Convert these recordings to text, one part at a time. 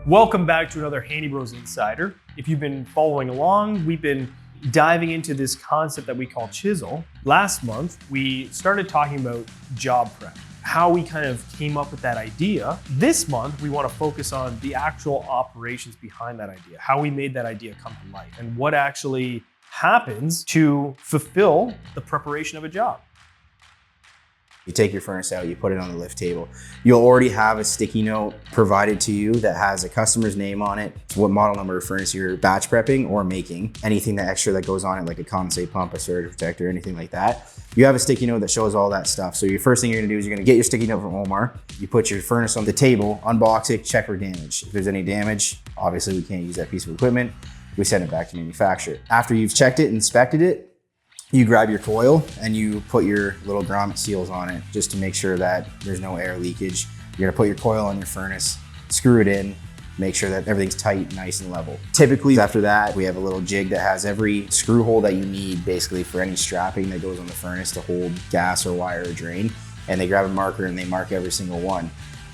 Welcome back to another Handy Bros Insider. If you've been following along, we've been diving into this concept that we call chisel. Last month, we started talking about job prep, how we kind of came up with that idea. This month, we want to focus on the actual operations behind that idea, how we made that idea come to life, and what actually happens to fulfill the preparation of a job. You take your furnace out, you put it on the lift table. You'll already have a sticky note provided to you that has a customer's name on it, what model number of furnace you're batch prepping or making, anything that extra that goes on it, like a condensate pump, a surge protector, anything like that. You have a sticky note that shows all that stuff. So your first thing you're gonna do is you're gonna get your sticky note from Omar. You put your furnace on the table, unbox it, check for damage. If there's any damage, obviously we can't use that piece of equipment. We send it back to manufacturer. After you've checked it, inspected it, you grab your coil and you put your little grommet seals on it just to make sure that there's no air leakage. You're gonna put your coil on your furnace, screw it in, make sure that everything's tight, nice and level. Typically after that, we have a little jig that has every screw hole that you need basically for any strapping that goes on the furnace to hold gas or wire or drain. And they grab a marker and they mark every single one.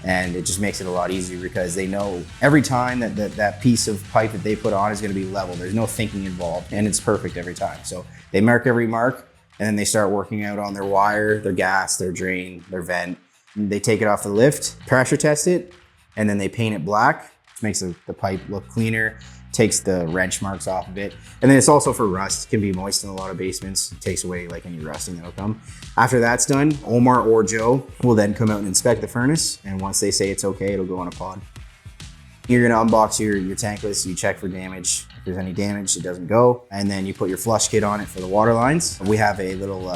And it just makes it a lot easier because they know every time that piece of pipe that they put on is gonna be level. There's no thinking involved and it's perfect every time. So they mark every mark and then they start working out on their wire, their gas, their drain, their vent. And they take it off the lift, pressure test it, and then they paint it black, which makes the pipe look cleaner, takes the wrench marks off of it. And then it's also for rust. It can be moist in a lot of basements. It takes away like any rusting that'll come. After that's done, Omar or Joe will then come out and inspect the furnace. And once they say it's okay, it'll go on a pod. You're gonna unbox your tankless, you check for damage. If there's any damage, it doesn't go. And then you put your flush kit on it for the water lines. We have a little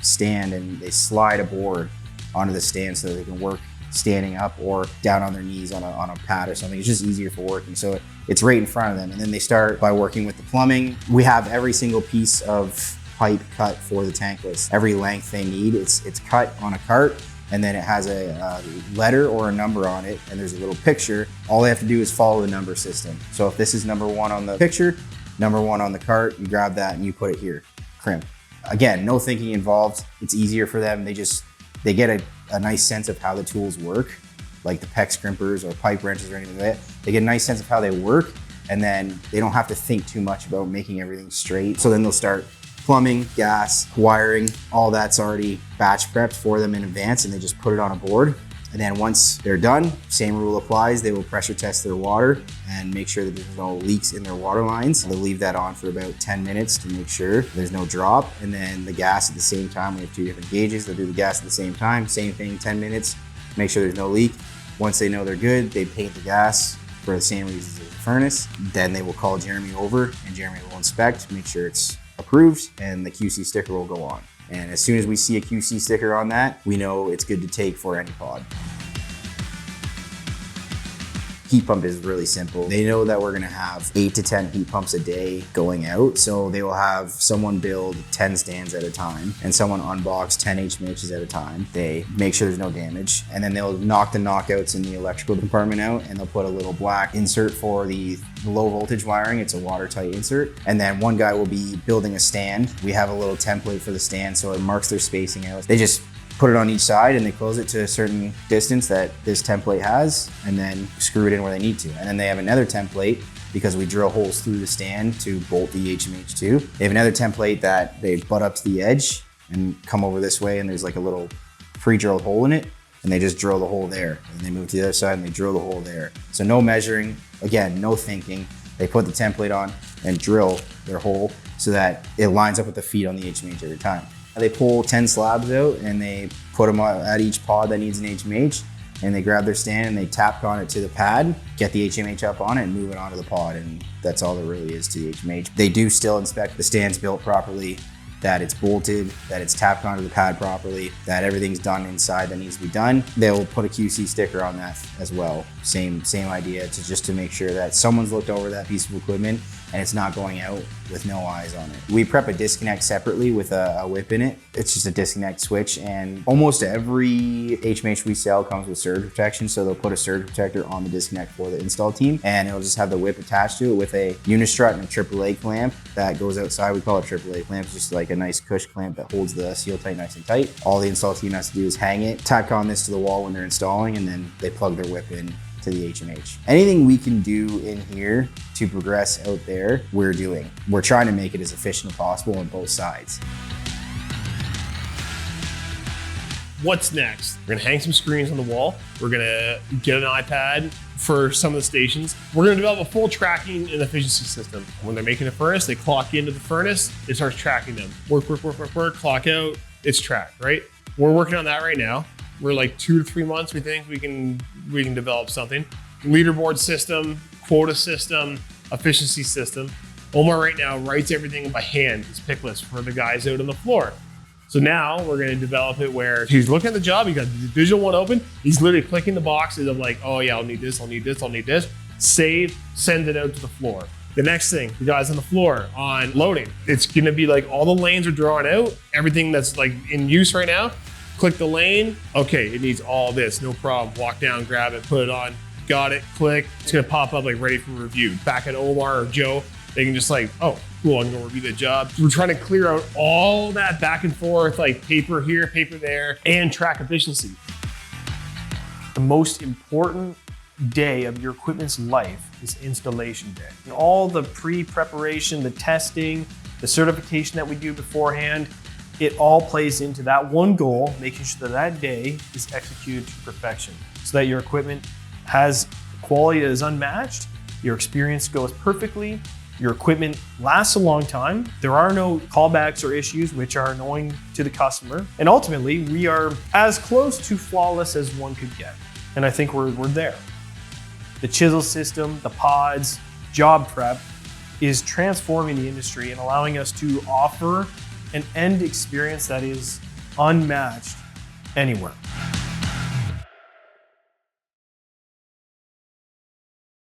stand and they slide a board onto the stand so they can work standing up or down on their knees on a pad or something. It's just easier for working. So it's right in front of them. And then they start by working with the plumbing. We have every single piece of pipe cut for the tankless. Every length they need, it's cut on a cart and then it has a letter or a number on it and there's a little picture. All they have to do is follow the number system. So if this is number 1 on the picture, number 1 on the cart, you grab that and you put it here, crimp. Again, no thinking involved. It's easier for them. They get a nice sense of how the tools work, like the PEX crimpers or pipe wrenches or anything like that. They get a nice sense of how they work and then they don't have to think too much about making everything straight. So then they'll start plumbing, gas, wiring, all that's already batch prepped for them in advance and they just put it on a board. And then once they're done, same rule applies. They will pressure test their water and make sure that there's no leaks in their water lines. They'll leave that on for about 10 minutes to make sure there's no drop. And then the gas at the same time, we have 2 different gauges. They'll do the gas at the same time, same thing, 10 minutes, make sure there's no leak. Once they know they're good, they paint the gas for the same reasons as the furnace. Then they will call Jeremy over and Jeremy will inspect, make sure it's approved and the QC sticker will go on. And as soon as we see a QC sticker on that, we know it's good to take for any pod. Heat pump is really simple. They know that we're gonna have 8 to 10 heat pumps a day going out. So they will have someone build 10 stands at a time and someone unbox 10 HMHs at a time. They make sure there's no damage. And then they'll knock the knockouts in the electrical department out and they'll put a little black insert for the low voltage wiring. It's a watertight insert. And then one guy will be building a stand. We have a little template for the stand so it marks their spacing out. They just put it on each side and they close it to a certain distance that this template has and then screw it in where they need to. And then they have another template because we drill holes through the stand to bolt the HMH to. They have another template that they butt up to the edge and come over this way and there's like a little pre-drilled hole in it and they just drill the hole there. And they move to the other side and they drill the hole there. So no measuring, again, no thinking. They put the template on and drill their hole so that it lines up with the feet on the HMH every time. They pull 10 slabs out and they put them at each pod that needs an HMH and they grab their stand and they tap on it to the pad, get the HMH up on it and move it onto the pod, and that's all there really is to the HMH. They do still inspect the stands built properly, that it's bolted, that it's tapped onto the pad properly, that everything's done inside that needs to be done. They'll put a QC sticker on that as well. Same idea, just to make sure that someone's looked over that piece of equipment and it's not going out with no eyes on it. We prep a disconnect separately with a whip in it. It's just a disconnect switch, and almost every HMH we sell comes with surge protection, so they'll put a surge protector on the disconnect for the install team, and it'll just have the whip attached to it with a unistrut and a AAA clamp that goes outside. We call it AAA clamp. It's just like a nice cush clamp that holds the seal tight nice and tight. All the install team has to do is hang it, tack on this to the wall when they're installing, and then they plug their whip in to the HMH. Anything we can do in here to progress out there, we're doing. We're trying to make it as efficient as possible on both sides. What's next? We're gonna hang some screens on the wall. We're gonna get an iPad for some of the stations. We're gonna develop a full tracking and efficiency system. When they're making a furnace, they clock into the furnace, it starts tracking them. Work, clock out, it's tracked, right? We're working on that right now. We're like 2 to 3 months, we think we can develop something. Leaderboard system, quota system, efficiency system. Omar right now writes everything by hand, his pick list for the guys out on the floor. So now we're going to develop it where he's looking at the job, he's got the visual one open, he's literally clicking the boxes of like, oh yeah, I'll need this, I'll need this, I'll need this. Save, send it out to the floor. The next thing, the guys on the floor on loading, it's going to be like all the lanes are drawn out, everything that's like in use right now. Click the lane, okay, it needs all this, no problem. Walk down, grab it, put it on, got it, click. It's going to pop up like ready for review. Back at Omar or Joe, they can just like, oh, cool, I'm gonna review the job. We're trying to clear out all that back and forth, like paper here, paper there, and track efficiency. The most important day of your equipment's life is installation day. And all the pre-preparation, the testing, the certification that we do beforehand, it all plays into that one goal, making sure that that day is executed to perfection so that your equipment has quality that is unmatched, your experience goes perfectly, your equipment lasts a long time. There are no callbacks or issues which are annoying to the customer. And ultimately, we are as close to flawless as one could get. And I think we're there. The chisel system, the pods, job prep is transforming the industry and allowing us to offer an end experience that is unmatched anywhere.